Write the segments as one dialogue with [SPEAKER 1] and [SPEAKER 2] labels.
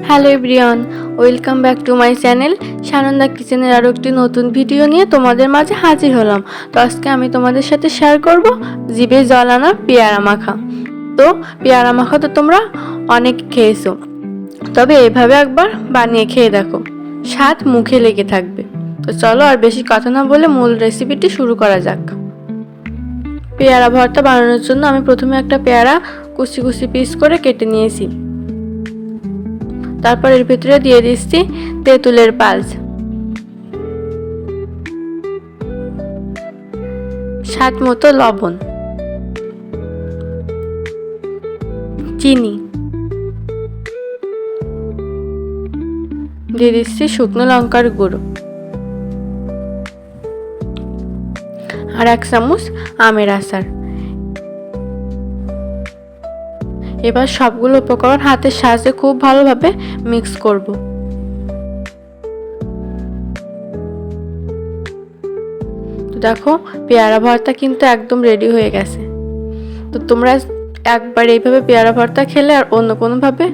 [SPEAKER 1] Hello everyone, welcome back to my channel Sananda কিচেনের আরও একটি নতুন ভিডিও নিয়ে তোমাদের মাঝে হাজির হলাম। তো আজকে আমি তোমাদের সাথে শেয়ার করব জিভে জল আনা পেয়ারা মাখা। তো পেয়ারা মাখা তো তোমরা অনেক খেয়েছো, তবে এভাবে একবার বানিয়ে খেয়ে দেখো, স্বাদ মুখে লেগে থাকবে। তো চলো আর বেশি কথা না বলে মূল রেসিপিটি শুরু করা যাক। পেয়ারা ভর্তা বানানোর জন্য আমি প্রথমে একটা পেয়ারা কুচি কুচি পিস করে কেটে নিয়েছি। তারপর এর ভিতরে দিয়ে দিচ্ছি তেঁতুলের পাল্প, স্বাদ মতো লবণ, চিনি, দিয়ে দিচ্ছি শুকনো লঙ্কার গুঁড়ো আর 1 চামচ আমের আচার। এবার সবগুলো উপকরণ হাতের সাহায্যে খুব ভালোভাবে মিক্স করব। দেখো পেয়ারা ভর্তা কিন্তু একদম রেডি হয়ে গেছে। তো তোমরা একবার এইভাবে পেয়ারা ভর্তা খেলে আর অন্য কোনোভাবে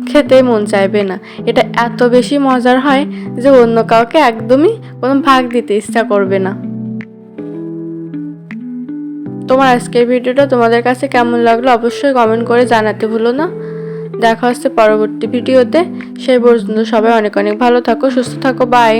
[SPEAKER 1] খেতে মন চাইবে না। এটা এত বেশি মজার হয় যে অন্য কাউকে একদমই কোনো ভাগ দিতে ইচ্ছা করবে না। তোমার আজকের ভিডিওটা তোমাদের কাছে কেমন লাগলো অবশ্যই কমেন্ট করে জানাতে ভুলো না। দেখা হচ্ছে পরবর্তী ভিডিওতে। সেই পর্যন্ত সবাই অনেক অনেক ভালো থাকো, সুস্থ থাকো, বাই।